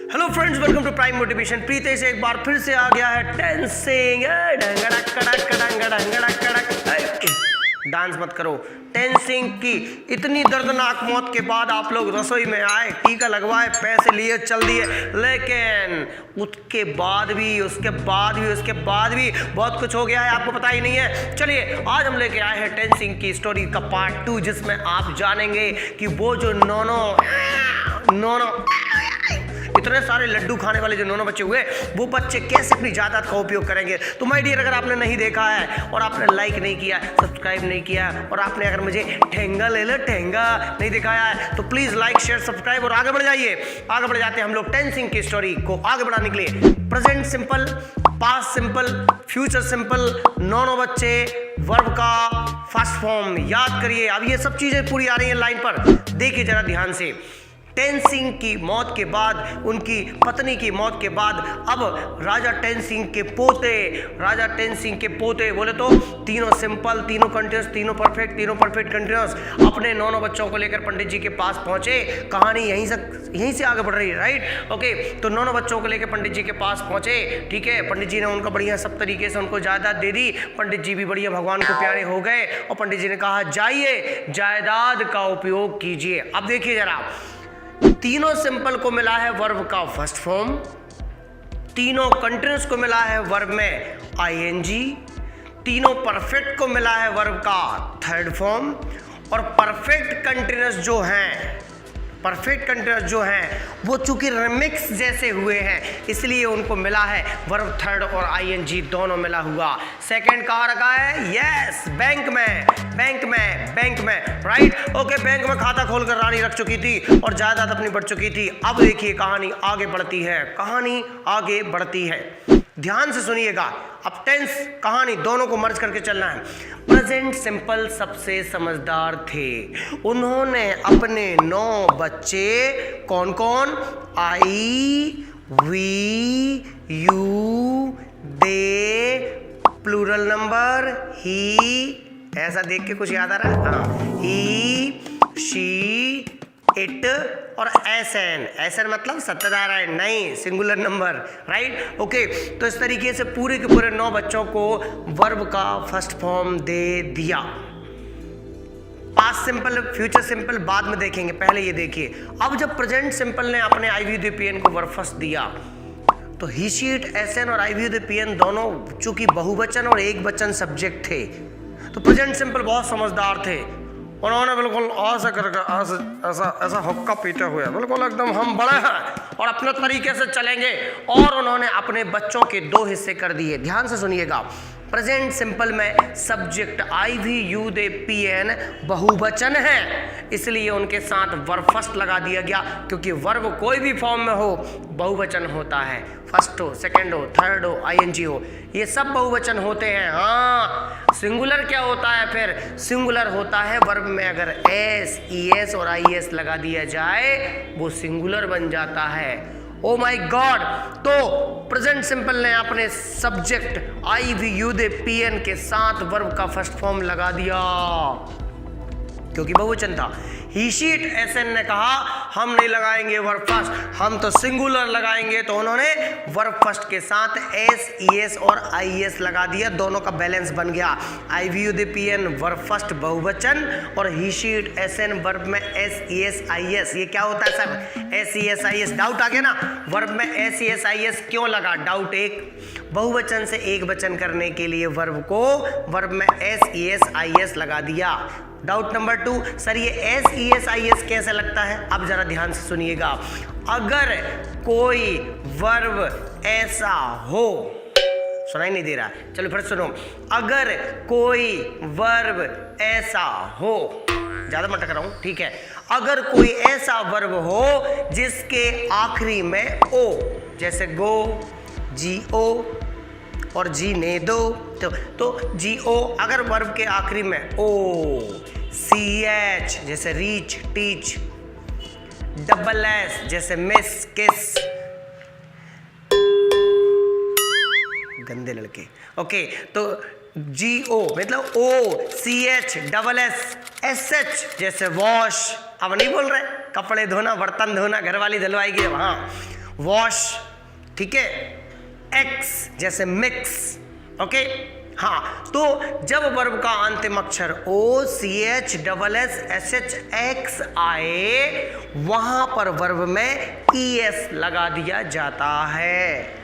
Hello friends, welcome to prime motivation. Pritesh एक बार फिर से आ गया है टेंसिंग। डांस मत करो। टेंसिंग की इतनी दर्दनाक मौत के बाद आप लोग रसोई में आए, टीका लगवाए, पैसे लिए, चल दिए, लेकिन उसके बाद भी बहुत कुछ हो गया है, आपको पता ही नहीं है। चलिए आज हम लेके आए हैं टेंसिंग की स्टोरी का पार्ट 2, जिसमें आप जानेंगे कि वो जो नोनो इतने सारे लड्डू खाने वाले जो नोनो बच्चे हुए, वो बच्चे कैसे अपनी जायदाद का उपयोग करेंगे। तो माय डियर, अगर आपने नहीं देखा है और आपने लाइक नहीं किया, सब्सक्राइब नहीं किया, और आपने अगर मुझे ठेंगा नहीं दिखाया है, तो प्लीज लाइक, शेयर, सब्सक्राइब और आगे बढ़ जाइए। आगे बढ़ जाते हैं हम लोग टेंसिंग की स्टोरी को आगे बढ़ाने के लिए। Present simple, past simple, future simple, नोनो बच्चे, वर्ब का फर्स्ट फॉर्म याद करिए। अब ये सब चीजें पूरी आ रही है लाइन पर, देखिए जरा ध्यान से। टेंसिंग की मौत के बाद, उनकी पत्नी की मौत के बाद, अब राजा टेंसिंग के पोते बोले तो तीनों सिंपल, तीनों कंटिन्यूस, तीनों परफेक्ट कंटिन्यूस अपने नौनों बच्चों को लेकर पंडित जी के पास पहुंचे। कहानी यहीं से आगे बढ़ रही है, राइट? ओके, तो नौनों बच्चों को लेकर पंडित जी के पास पहुंचे। ठीक है, पंडित जी ने उनका बढ़िया सब तरीके से उनको जायदाद दे दी। पंडित जी भी बढ़िया भगवान को प्यारे हो गए और पंडित जी ने कहा जाइए जायदाद का उपयोग कीजिए। अब देखिए जरा, तीनों सिंपल को मिला है वर्ब का फर्स्ट फॉर्म, तीनों कंटिन्यूस को मिला है वर्ब में आईएनजी, तीनों परफेक्ट को मिला है वर्ब का थर्ड फॉर्म, और परफेक्ट कंटिन्यूस जो हैं वो चूंकि रिमिक्स जैसे हुए हैं, इसलिए उनको मिला है वर्ब थर्ड और आईएनजी दोनों मिला हुआ। सेकंड कहाँ रखा है? यस, बैंक में, राइट? ओके, बैंक में खाता खोलकर रानी रख चुकी थी और जायदाद अपनी बढ़ चुकी थी। अब देखिए कहानी आगे बढ़ती है, ध्यान से सुनिएगा। अब टेंस कहानी दोनों को मर्ज करके चलना है। प्रेजेंट सिंपल सबसे समझदार थे। उन्होंने अपने 9 बच्चे, कौन? I, we, you, they, plural number ही, ऐसा देख के कुछ याद आ रहा है? हाँ, ही, शी, इट और एसएन मतलब सत्यनारायण, नहीं सिंगुलर नंबर, राइट? ओके, तो इस तरीके से पूरे के पूरे 9 बच्चों को वर्ब का फर्स्ट फॉर्म दे दिया। पास्ट सिंपल, फ्यूचर सिंपल बाद में देखेंगे, पहले ये देखिए। अब जब प्रेजेंट सिंपल ने अपने आईवीयूडीपीएन को वर्ब फर्स्ट दिया, तो ही, शी, इट, एसएन और आईवीयूडीपीएन दोनों चूंकि बहुवचन और एक वचन सब्जेक्ट थे, तो प्रेजेंट सिंपल बहुत समझदार थे। उन्होंने बिल्कुल ऐसा करके ऐसा हुक्का पीटे हुए, बिल्कुल एकदम हम बड़े हैं और अपने तरीके से चलेंगे, और उन्होंने अपने बच्चों के 2 हिस्से कर दिए। ध्यान से सुनिएगा। प्रेजेंट सिंपल में सब्जेक्ट आईवीयूडीपीएन बहुवचन है, इसलिए उनके साथ वर्ब फर्स्ट लगा दिया गया, क्योंकि वर्ब कोई भी फॉर्म में हो बहुवचन होता है। फर्स्ट हो, सेकंड हो, थर्ड हो, आईएनजी हो, ये सब बहुवचन होते हैं। हाँ, सिंगुलर क्या होता है? फिर सिंगुलर होता है वर्ब में अगर एस, ईएस और आईएस लगा दिया जाए, वो सिंगुलर बन जाता है। Oh my God! तो प्रेजेंट सिंपल ने अपने सब्जेक्ट आईवीयूडीपीएन के साथ वर्ब का फर्स्ट फॉर्म लगा दिया, क्योंकि बहुवचन था। ही, शी, इट, एसएन ने कहा हम नहीं लगाएंगे वर्ब फर्स्ट, हम तो सिंगुलर लगाएंगे, तो उन्होंने वर्ब फर्स्ट के साथ एस, ईएस और आईएस लगा दिया। दोनों का बैलेंस बन गया। आईवीयूडीपीएन वर्ब फर्स्ट बहुवचन और he, she, it, SN verb में एस, ईएस, आईएस। ये क्या होता है सब? S, ES, IS. डाउट आ गया ना? वर्ब में एस, ईएस, आईएस क्यों लगा? डाउट एक, बहुवचन से एक वचन करने के लिए वर्ब को वर्ब में एस, ईएस, आईएस लगा दिया। डाउट नंबर 2, सर ये एस, ईएस, आईएस कैसे लगता है? अब जरा ध्यान से सुनिएगा। अगर कोई वर्ब ऐसा हो, सुनाई नहीं दे रहा, चलो फिर सुनो। अगर कोई वर्ब ऐसा हो, ज्यादा मत टकराऊं, ठीक है? अगर कोई ऐसा वर्ब हो जिसके आखिरी में ओ, जैसे गो, जीओ और जीने दो, तो जीओ अगर वर्ब के आखिरी में ओ, सीएच जैसे रीच, टीच, डबल एस जैसे मिस, किस, गंदे लड़के। ओके, तो जीओ मतलब ओ, सीएच, डबल एस, एसएच जैसे वॉश, अब नहीं बोल रहे, कपड़े धोना, बर्तन धोना, घरवाली धुलवाएगी, हाँ वॉश, ठीक है, एक्स जैसे मिक्स, ओके। हाँ, तो जब वर्ब का अंतिम अक्षर O C H double S S H X आए, वहां पर वर्ब में ई एस लगा दिया जाता है।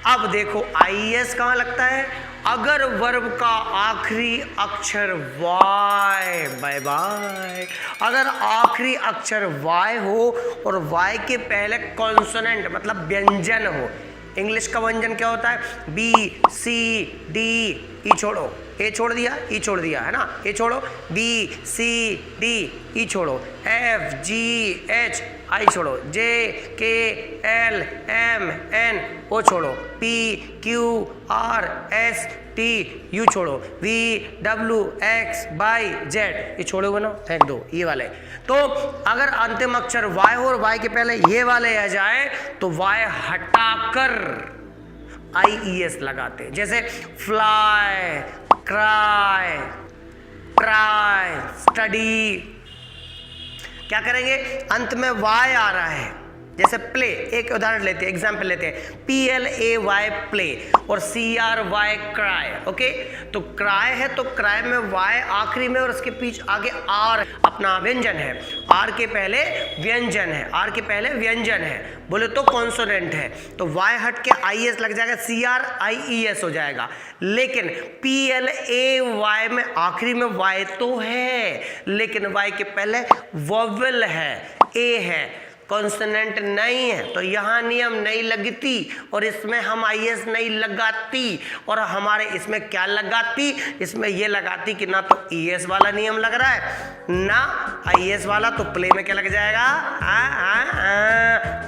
अब देखो आई एस कहां लगता है? अगर वर्ब का आखिरी अक्षर वाई, बाय बाय, अगर आखिरी अक्षर वाई हो और वाई के पहले कॉन्सोनेंट मतलब व्यंजन हो। इंग्लिश का व्यंजन क्या होता है? बी सी डी, ई छोड़ो, ए छोड़ दिया, ई छोड़ दिया, है ना, ए छोड़ो, बी सी डी, ई छोड़ो, एफ जी एच, आई छोड़ो, जे के एल एम एन, ओ छोड़ो, P Q R S T, U छोड़ो, V W X Y Z, ये छोड़ोगे ना, फेंक दो ये वाले। तो अगर अंतिम अक्षर वाई हो और वाई के पहले ये वाले आ जाए तो वाई हटाकर आई ई एस लगाते हैं। जैसे फ्लाई, क्राई, ट्राई, स्टडी। क्या करेंगे? अंत में वाई आ रहा है, जैसे प्ले, एक उदाहरण लेते हैं, एग्जाम्पल लेते हैं, PLAY प्ले और CRY क्राई, ओके। तो क्राई है तो क्राई में वाई आखिरी में और उसके पीछे आगे आर अपना व्यंजन है, आर के पहले व्यंजन है, आर के पहले व्यंजन है, बोले तो कॉन्सोनेंट है, तो वाई हट के IS लग जाएगा, CRIES हो जाएगा। लेकिन PLAY में आखिरी में वाई तो है लेकिन वाई के पहले वोवेल है, ए है, कॉन्सोनेंट नहीं है, तो यहाँ नियम नहीं लगती और इसमें हम IS नहीं लगाती और हमारे इसमें क्या लगाती? इसमें ये लगाती कि ना तो ES वाला नियम लग रहा है ना IS वाला, तो प्ले में क्या लग जाएगा?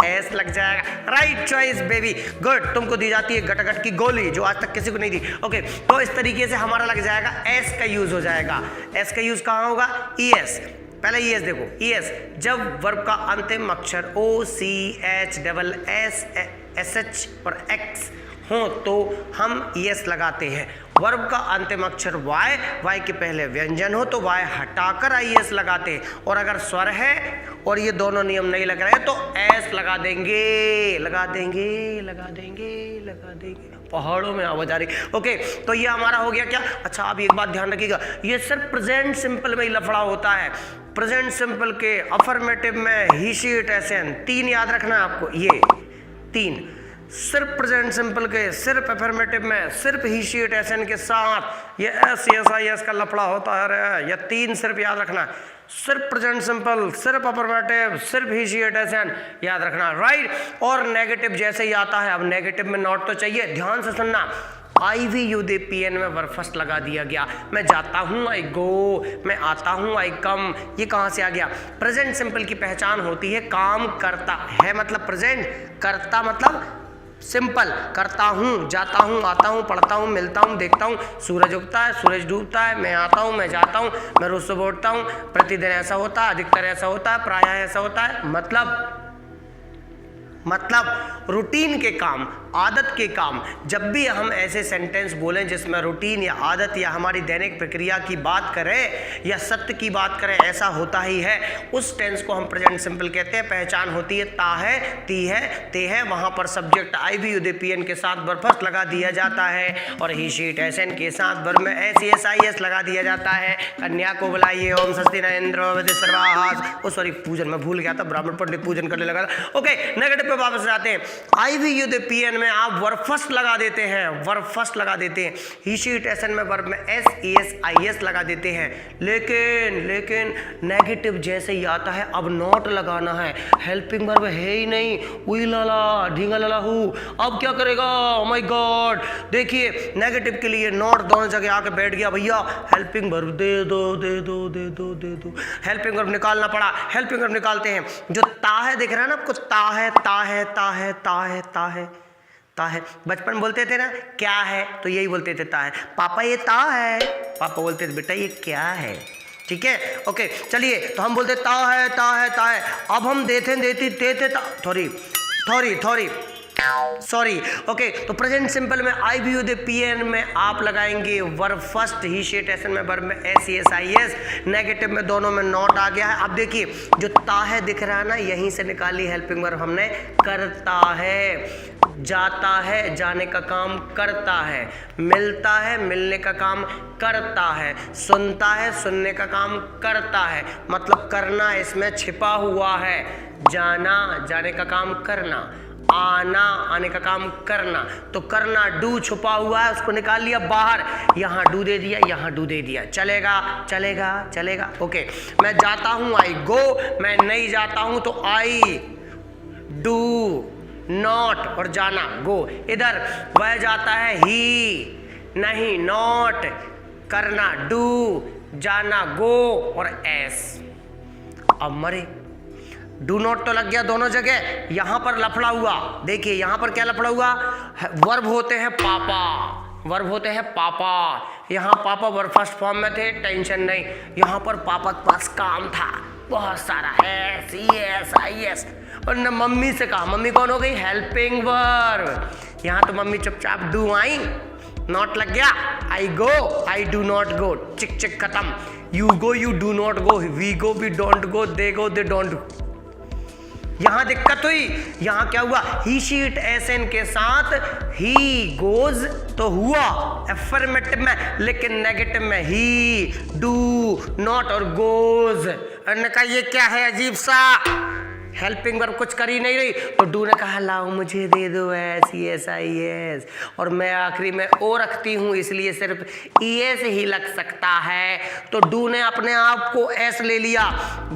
एस लग जाएगा। Right choice baby, good. तुमको दी जाती है गटगट की गोली जो आज तक किसी को नहीं दी, ओके। तो इस तरीके से हमारा लग जाएगा, एस का यूज हो जाएगा। एस का यूज कहाँ होगा? ES। पहले ES देखो, ES जब वर्ब का अंतिम अक्षर O C H double S S H और X हो तो हम ES लगाते हैं। वर्ब का अंतिम अक्षर Y, Y के पहले व्यंजन हो तो Y हटाकर IS लगाते हैं। और अगर स्वर है और ये दोनों नियम नहीं लग रहे हैं तो S लगा देंगे, लगा देंगे, लगा देंगे, लगा देंगे। पहाड़ों में आवाज आ रही, ओके। तो ये हमारा हो गया क्या? अच्छा, आप एक बात ध्यान रखिएगा, ये सिर्फ प्रेजेंट सिंपल में ही लफड़ा होता है। प्रेजेंट सिंपल के अफर्मेटिव में ही शी इट एस एन, 3 याद रखना है आपको, ये 3 सिर्फ प्रेजेंट सिंपल के, सिर्फ अफर्मेटिव में सिर्फ ही शी इट एस एन के साथ ये एस एस आई एस का लफड़ा होता है। ये 3 सिर्फ याद रखना है, सिर्फ प्रेजेंट सिंपल, सिर्फ अफर्मेटिव, सिर्फ ही शी इट एस एन, याद रखना, राइट। और नेगेटिव जैसे ही आता है, अब नेगेटिव में नॉट तो चाहिए, ध्यान से सुनना। IVUDPN में वर्ब फर्स्ट लगा दिया गया। मैं जाता हूँ आई गो, मैं आता हूँ आई कम, ये कहाँ से आ गया? प्रेजेंट सिंपल की पहचान होती है काम करता है मतलब प्रेजेंट, करता मतलब सिंपल, करता हूँ, जाता हूँ, आता हूँ, पढ़ता हूँ, मिलता हूँ, देखता हूँ, सूरज उगता है, सूरज डूबता है, मैं आता हूँ, मैं जाता हूँ, मैं रोज सुबह उठता हूँ, प्रतिदिन ऐसा होता है, अधिकतर ऐसा होता है, प्रायः ऐसा होता है, मतलब रूटीन के काम, आदत के काम। जब भी हम ऐसे सेंटेंस बोलें जिसमें रूटीन या आदत या हमारी दैनिक प्रक्रिया की बात करें या सत्य की बात करें, ऐसा होता ही है, उस टेंस को हम प्रेजेंट सिंपल कहते हैं। पहचान होती है ता है, ती है, ते है, वहां पर सब्जेक्ट IVUDPN के साथ वर्ब फर्स्ट लगा दिया जाता है और he she it S N के साथ वर्ब में SESIS लगा दिया जाता है। कन्या को बुलाइए, ओम स्वस्ति न इंद्रो वदे सर्वाहास, ओ सॉरी पूजन में भूल गया था, ब्राह्मण पंडित पूजन करने लगा था, ओके। नेगेटिव पे वापस आते हैं। IVUDPN में आप वर्ब फर्स्ट लगा देते हैं, वर्ब फर्स्ट लगा देते हैं। ही शी इट एस एन में वर्ब में SESIS लगा देते हैं। लेकिन नेगेटिव जैसे ही आता है अब नॉट लगाना है, हेल्पिंग वर्ब है ही नहीं, उई लाला ढींगा लाला हूँ, अब क्या करेगा? ओ माय गॉड, देखिए नेगेटिव के लिए नॉट दोनों जगह आके बैठ गया। भैया हेल्पिंग वर्ब दे दो, दे दो, दे दो, दे दो, हेल्पिंग वर्ब निकालना पड़ा। हेल्पिंग वर्ब निकालते हैं, जो ता है दिख रहा है ना आपको, ता है, ता है, ता है, ता है, ता है, ता है। बचपन बोलते थे ना क्या है, तो यही बोलते थे ता है। पापा ये ता है, पापा बोलते थे बेटा ये क्या है, ठीक है, ओके। चलिए तो हम बोलते ता है, ता है, ता है। अब हम देते थोड़ी सॉरी, ओके। तो प्रेजेंट सिंपल में आई भी दे पीएन में आप लगाएंगे verb first, he she it SN में वर्ब में S S I S, negative में दोनों में नॉट आ गया है। अब देखिए जो ता है दिख रहा है ना, यहीं से निकाली हेल्पिंग वर्ब हमने, करता है, जाता है, जाने का काम करता है, मिलता है, मिलने का काम करता है, सुनता है, सुनने का काम करता है। मतलब करना इसमें छिपा हुआ है, जाना, जाने का काम करना, आना, आने का काम करना। तो करना डू छुपा हुआ है, उसको निकाल लिया बाहर, यहाँ डू दे दिया, यहाँ डू दे दिया। चलेगा चलेगा चलेगा, ओके। मैं जाता हूँ, आई गो। मैं नहीं जाता हूँ तो आई डू नॉट, और जाना गो। इधर वह जाता है ही, नहीं नॉट, करना डू, जाना गो, और एस। अब मरे, डू नॉट तो लग गया दोनों जगह, यहां पर लफड़ा हुआ। देखिए यहां पर क्या लफड़ा हुआ, वर्ब होते हैं पापा, वर्ब होते हैं पापा। यहाँ पापा वर्ब फर्स्ट फॉर्म में थे, टेंशन नहीं। यहाँ पर पापा के पास काम था बहुत सारा, एस एस आई एस। और न मम्मी से कहा, मम्मी कौन हो गई, हेल्पिंग वर्ब। यहाँ तो मम्मी चुपचाप डू आई, नॉट लग गया, आई गो, आई डू नॉट गो, चिक चिक खत्म। You go, you do not go, we go, we don't go, they go, they don't go. यहां दिक्कत हुई, यहां क्या हुआ, he she it S N के साथ ही गोज तो हुआ एफर्मेटिव में, लेकिन नेगेटिव में ही, डू नॉट और गोज। ने कहा ये क्या है अजीब सा, हेल्पिंग वर्ब कुछ कर ही नहीं रही। तो डू ने कहा लाओ मुझे दे दो S E S I S, और मैं आखिरी में ओ रखती हूँ, इसलिए सिर्फ ई एस ही लग सकता है। तो डू ने अपने आप को एस ले लिया,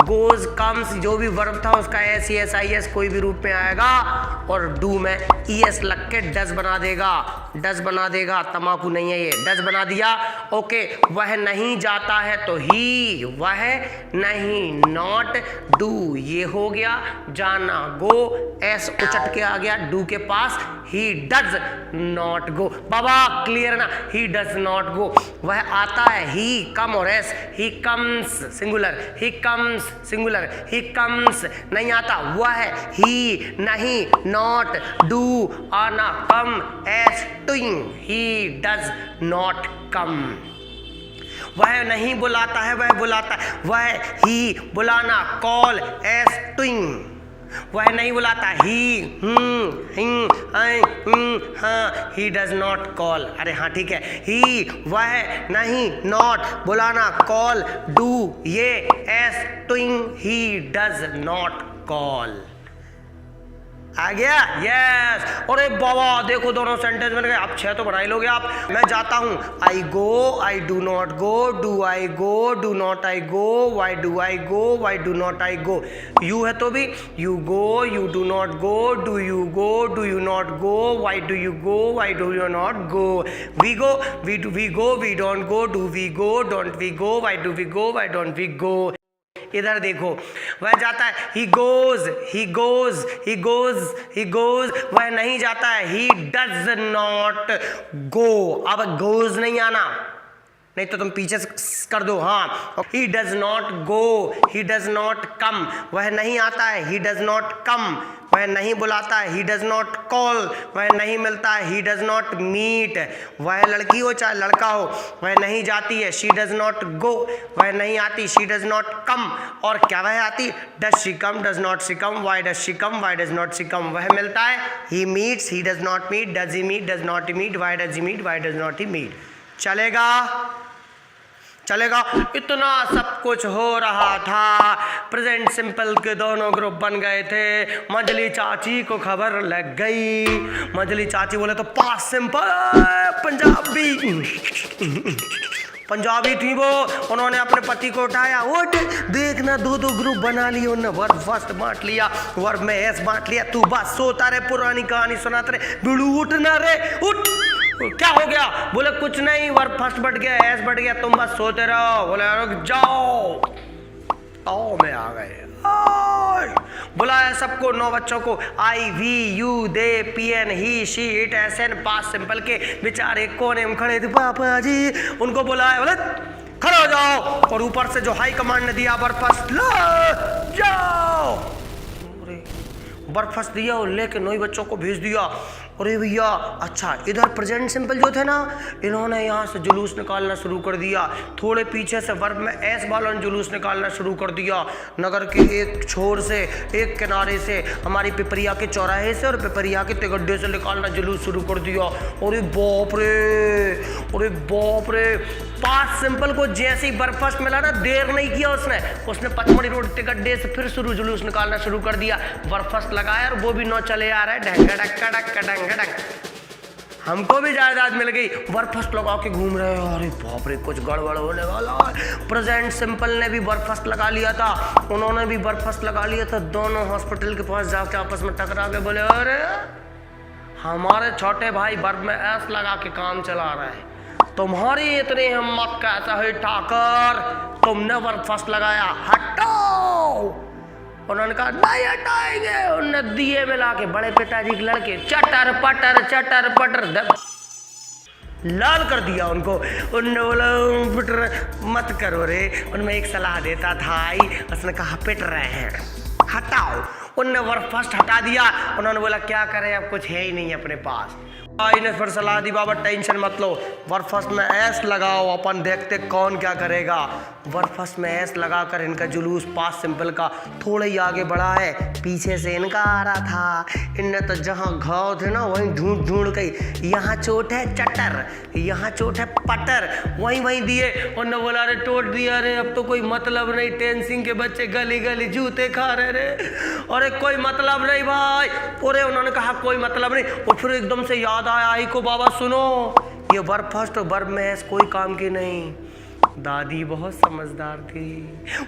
गोज कम्स जो भी वर्ब था उसका S E S I S कोई भी रूप में आएगा, और डू में ई एस लग के डस बना देगा, डस बना देगा। तमाकू नहीं है ये, डस बना दिया, ओके। वह नहीं जाता है तो ही, वह नहीं, नॉट डू ये हो गया, जाना गो, एस उचट के आ गया डू के पास, ही डज नॉट गो। बाबा क्लियर ना, ही डज नॉट गो। वह आता है, ही कम और S, he comes singular, he comes singular, he comes. नहीं आता, वह ही नहीं, नॉट डू, आना, कम, एस टूइंग, ही डज नॉट कम। वह नहीं बुलाता है, वह बुलाता है, वह ही बुलाना, कॉल, एस टूइंग। वह नहीं बुलाता, ही हाँ, ही डज नॉट कॉल। अरे हाँ ठीक है, ही वह नहीं, नॉट बुलाना, कॉल, डू ये, एस टूइंग, ही डज नॉट कॉल। आ गया, यस। अरे बाबा देखो दोनों सेंटेंस बन गए। अब 6 तो बना ही लोगे आप। मैं जाता हूँ, I go, I do not go, do I go, do not I go, why do I go, why do not I go. You है तो भी, you go, you do not go, do you go, do you not go, why do you go, why do you not go. We go, we do we go, we don't go, do we go, don't we go, why do we go, why don't we go. इधर देखो, वह जाता है, he goes, he goes, he goes, he goes. वह नहीं जाता है, ही does not गो। अब गोज नहीं आना, नहीं तो तुम पीछे कर दो, हाँ। ही does not go, he does not come. वह नहीं आता है, ही डज नॉट कम। वह नहीं बुलाता है, ही डज नॉट कॉल। वह नहीं मिलता है, ही डज नॉट मीट। वह लड़की हो चाहे लड़का हो, वह नहीं जाती है, शी डज नॉट गो। वह नहीं आती, शी डज नॉट कम। और क्या वह आती, does she come, does not she come, why does she come, why does not she come. वह मिलता है, he meets, he does not meet, does he meet, does not he meet, why does he meet, why does not he meet. चलेगा चलेगा। इतना सब कुछ हो रहा था, प्रेजेंट सिंपल के दोनों ग्रुप बन गए थे। मंजली चाची को खबर लग गई। मंजली चाची बोले तो पास्ट सिंपल पंजाबी थी वो। उन्होंने अपने पति को उठाया, उठ देखना, 2-2 ग्रुप बना लिए उन्होंने। वर्ब फर्स्ट बांट लिया, वर्ब में एस बांट लिया। तू बस सोता रहे, पुरानी कहानी सुनाते रहे। बिड़ू उठना रे, उठ। क्या हो गया? बोले कुछ नहीं, वर्ब फर्स्ट बढ़ गया, एस बढ़ गया, तुम बस सोते रहो। बोले रुक जाओ, आओ मैं आ गए। बुलाया सबको, 9 बच्चों को। I we you they P N he she it S N past simple के बेचारे कोने में खड़े थे पापा जी। उनको बुलाया, बोले खड़े हो जाओ। और ऊपर से जो हाई कमांड ने दिया, वर्ब फर्स्ट लो जाओ। बर्फस दिया और लेके 9 बच्चों को भेज दिया। अरे भैया अच्छा, इधर प्रेजेंट सिंपल जो थे ना, इन्होंने यहाँ से जुलूस निकालना शुरू कर दिया। थोड़े पीछे से वर्ब में एस वालों ने जुलूस निकालना शुरू कर दिया। नगर के एक छोर से, एक किनारे से, हमारी पिपरिया के चौराहे से और पिपरिया के तिगड्डे से निकालना जुलूस शुरू कर दिया। अरे बाप रे, अरे बाप रे। पास्ट सिंपल को जैसे ही बर्फस मिला ना, देर नहीं किया उसने पचमढ़ी रोड तिगड्डे से फिर जुलूस निकालना शुरू कर दिया। बर्फस लगाया और वो भी 9 चले आ रहे, ढंगा डक्का डक्का ढंगा डक। हमको भी जायदाद मिल गई, बर्फस लगा के घूम रहे हैं। अरे बाप रे, कुछ गड़बड़ होने वाला है। प्रेजेंट सिंपल ने भी बर्फस लगा लिया था, उन्होंने भी बर्फस लगा लिया था। दोनों हॉस्पिटल के पास जाके आपस में टकरा के बोले, अरे हमारे छोटे भाई वर्ब में एस लगा के काम चला रहे हैं, तुम्हारी इतनी हिम्मत कैसे हुई ठाकर, तुमने बर्फस लगाया, हटाओ। उन्होंने कहा नहीं हटाएंगे। उन्होंने दिए मिला के बड़े पिताजी के लड़के चटर पटर लाल कर दिया उनको। उन्होंने बोला पिटर मत करो रे। उनमें एक सलाह देता था आई, उसने कहा पिट रहे हैं, हटाओ। उनने बर्फस हटा दिया। उन्होंने बोला क्या करें, अब कुछ है ही नहीं अपने पास। भाई ने फिर सलाह दी, बाबा टेंशन मत लो, बर्फस में एस लगाओ, अपन देखते कौन क्या करेगा। बर्फस में एस लगाकर इनका जुलूस पास सिंपल का थोड़ा ही आगे बढ़ा है। पीछे से इनका आ रहा था। इनने तो जहाँ घाव थे ना वहीं ढूंढ गई, यहाँ चोट है चटर, यहाँ चोट है पटर, वहीं दिए। उन्होंने बोला अरे टोट दिया रे, अब तो कोई मतलब नहीं, टेंसिंग के बच्चे गली गली जूते खा रहे रे। अरे कोई मतलब नहीं भाई। अरे उन्होंने कहा कोई मतलब नहीं। और फिर एकदम से याद आया आई को, बाबा सुनो, ये वर्ब फर्स्ट और वर्ब में एस कोई काम की नहीं। दादी बहुत समझदार थी,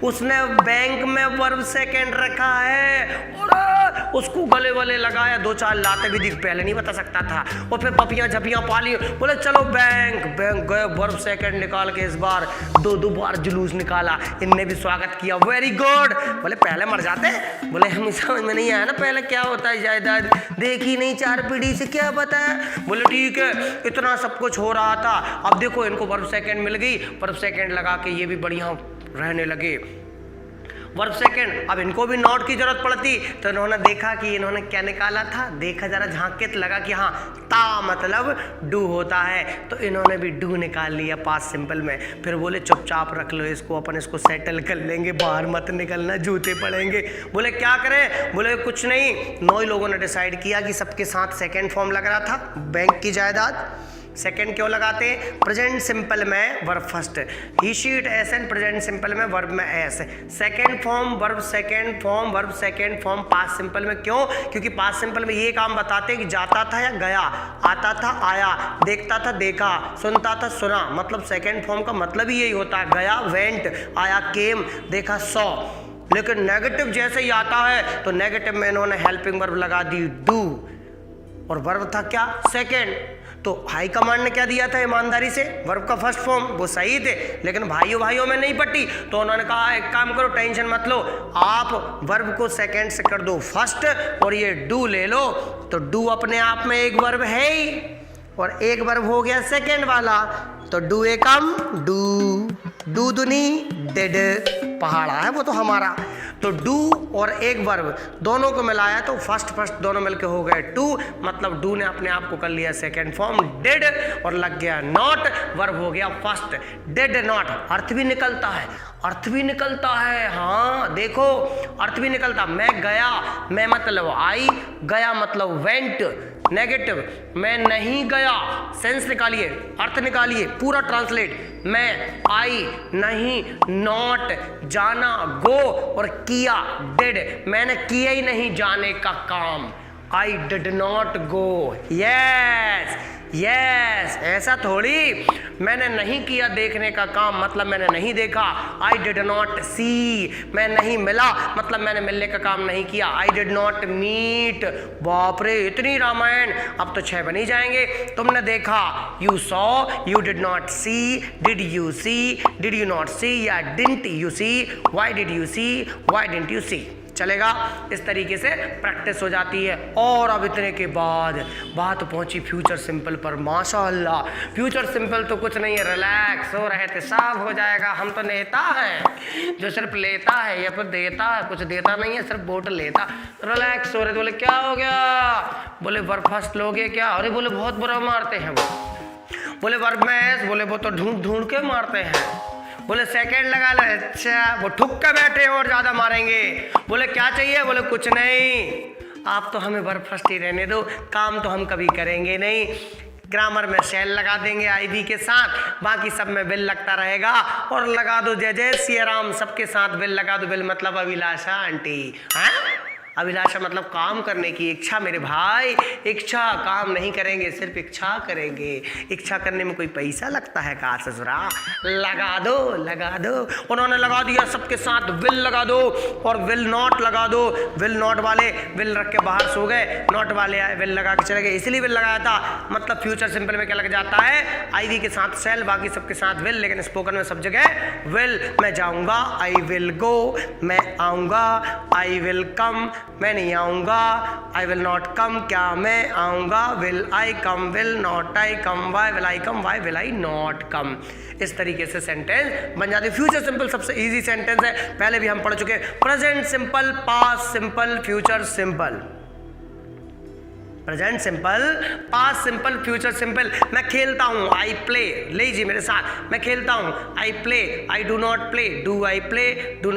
उसने बैंक में वर्ब सेकंड रखा है और उसको गले वाले लगाया। 2-4 लाते भी दिख, पहले नहीं बता सकता था। और फिर पपियां झपियां पाली, बोले चलो बैंक गए, वर्ब सेकंड निकाल के इस बार 2 बार जुलूस निकाला। इनने भी स्वागत किया, वेरी गुड। बोले पहले मर जाते, बोले हमें समझ में नहीं आया ना पहले क्या होता है, जायदाद देखी नहीं 4 पीढ़ी से, क्या पता है। बोले ठीक है, इतना सब कुछ हो रहा था। अब देखो इनको वर्ब सेकंड मिल गई, वर्ब सेकंड लगा के ये भी बढ़िया रहने लगे। वर्ब सेकंड, अब इनको भी नोट की जरूरत पड़ती, तो इन्होंने देखा कि इन्होंने क्या निकाला था, देखा जरा झांक के, लगा कि हाँ ता मतलब डू होता है, तो इन्होंने भी डू निकाल लिया पास सिंपल में। फिर बोले चुपचाप रख लो इसको, अपन इसको सेटल कर लेंगे, बाहर मत निकलना, जूते पड़ेंगे। बोले क्या करें, बोले कुछ नहीं। 9 लोगों ने डिसाइड किया कि सबके साथ सेकेंड फॉर्म लग रहा था, बैंक की जायदाद। सेकेंड क्यों लगाते, प्रेजेंट सिंपल में verb first, he sheet S and present simple में वर्ब में S, second form verb second form verb second form past simple में। क्यों, क्योंकि पास्ट सिंपल में ये काम बताते हैं कि जाता था या गया, आता था आया, देखता था देखा, सुनता था सुना। मतलब सेकेंड फॉर्म का मतलब ही यही होता है, गया वेंट, आया केम, देखा सॉ। लेकिन नेगेटिव जैसे ही आता है तो नेगेटिव में इन्होंने हेल्पिंग वर्ब लगा दी डू, और वर्ब था क्या सेकेंड। तो हाई कमांड ने क्या दिया था ईमानदारी से, वर्ब का फर्स्ट फॉर्म, वो सही थे, लेकिन भाइयों में नहीं पट्टी। तो उन्होंने कहा एक काम करो, टेंशन मत लो, आप वर्ब को सेकंड से कर दो फर्स्ट और ये डू ले लो। तो डू अपने आप में एक वर्ब है ही, और एक वर्ब हो गया सेकंड वाला, तो डू एकम डू दुनी डेड, पहाड़ा है वो तो हमारा। तो डू और एक वर्ब दोनों को मिलाया तो फर्स्ट दोनों मिलके हो गए टू, मतलब डू ने अपने आप को कर लिया सेकंड फॉर्म डेड, और लग गया नॉट, वर्ब हो गया फर्स्ट। डेड नॉट, अर्थ भी निकलता है, अर्थ भी निकलता है। हाँ देखो अर्थ भी निकलता, मैं गया, मैं मतलब आई, गया मतलब वेंट, नेगेटिव मैं नहीं गया, सेंस निकालिए, अर्थ निकालिए, पूरा ट्रांसलेट, मैं आई नहीं, नॉट जाना, गो, और किया डेड, मैंने किया ही नहीं जाने का काम, I did not go. Yes yes, ऐसा थोड़ी, मैंने नहीं किया देखने का काम, मतलब मैंने नहीं देखा। आई डिड नॉट सी, मैं नहीं मिला, मतलब मैंने मिलने का काम नहीं किया। आई डिड नॉट मीट, बाप रे इतनी रामायण, अब तो 6 बन ही जाएंगे। तुमने देखा, you saw, you did not see, did you see, did you not see, या didn't you see, why did you see, why didn't you see. चलेगा। इस तरीके से प्रैक्टिस हो जाती है। और अब इतने के बाद बात पहुंची फ्यूचर सिंपल पर। माशाअल्लाह, फ्यूचर सिंपल तो कुछ नहीं है, रिलैक्स हो रहे थे, सब हो जाएगा। हम तो नेता हैं जो सिर्फ लेता है या फिर देता है, कुछ देता नहीं है, सिर्फ वोट लेता। रिलैक्स हो रहे थे। बोले क्या हो गया? बोले वर्ब फर्स्ट लोगे क्या? अरे बोले बहुत बुरा मारते हैं वो। बोले वर्ब में, बोले वो तो ढूंढ ढूंढ के मारते हैं। बोले सेकंड लगा ले। अच्छा, वो ठुक के बैठे और ज्यादा मारेंगे। बोले क्या चाहिए? बोले कुछ नहीं, आप तो हमें वर्ब फर्स्ट ही रहने दो, काम तो हम कभी करेंगे नहीं। ग्रामर में शैल लगा देंगे आईवी के साथ, बाकी सब में विल लगता रहेगा। और लगा दो जय जय सिया राम, सबके साथ विल लगा दो। विल मतलब अभिलाषा आंटी। हाँ, अभिलाषा मतलब काम करने की इच्छा मेरे भाई। इच्छा, काम नहीं करेंगे, सिर्फ इच्छा करेंगे। इच्छा करने में कोई पैसा लगता है का ससुरा? लगा दो, लगा दो। उन्होंने लगा दिया सबके साथ विल लगा दो और विल नॉट लगा दो। विल नॉट वाले विल रख के बाहर सो गए, नॉट वाले आए विल लगा के चले गए। इसलिए विल लगाया था। मतलब फ्यूचर सिंपल में क्या लग जाता है? आईवी के साथ सेल, बाकी सबके साथ विल, लेकिन स्पोकन में सब जगह विल। मैं जाऊंगा, आई विल गो। मैं आऊंगा, आई विल कम। मैं नहीं आऊंगा, आई विल नॉट कम। क्या मैं आऊंगा? Will I come, will not I come. Why will I come, why will I not come. इस तरीके से सेंटेंस बन जाते। फ्यूचर सिंपल सबसे इजी सेंटेंस है, पहले भी हम पढ़ चुके। Present simple, past simple, future simple. Present simple, past simple, future simple. मैं खेलता हूँ, आई प्ले। लीजिए मेरे साथ, मैं खेलता हूँ, I play. I do not play, do I play. Do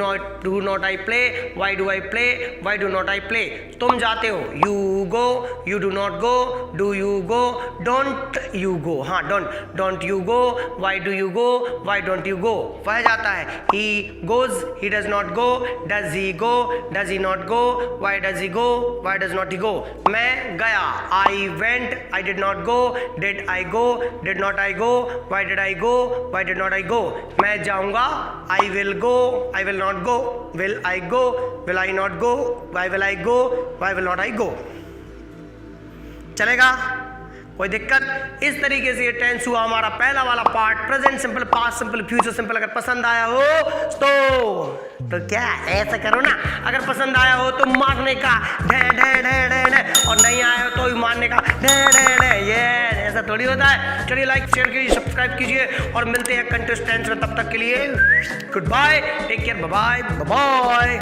not I play, why do I play, why do not I play. तुम जाते हो, you go, you do not go, do you go, don't you go. हाँ, don't you go, why do you go, why don't you go. वह जाता है, he goes, he does not go, does he go, does he not go, why does he go, why does not he go. मैं गया, I went, I did not go, did I go, did not I go, why did I go, why did not I go। मैं जाऊंगा, I will go, I will not go, will I go, will I not go, why will I go, why will not I go। चलेगा? कोई दिक्कत? इस तरीके से ये tense हुआ हमारा पहला वाला part, present simple, past simple, future simple. अगर पसंद आया हो तो क्या ऐसा करो ना, अगर पसंद आया हो तो मारने का ढे ढे ढे ढे ढे, और नहीं आया हो तो भी मारने का ढे ढे ढे। ये ऐसा थोड़ी होता है। चलिए लाइक शेयर कीजिए, सब्सक्राइब कीजिए और मिलते हैं कंटेस्टेंट्स में। तब तक के लिए good bye, take care, bye bye.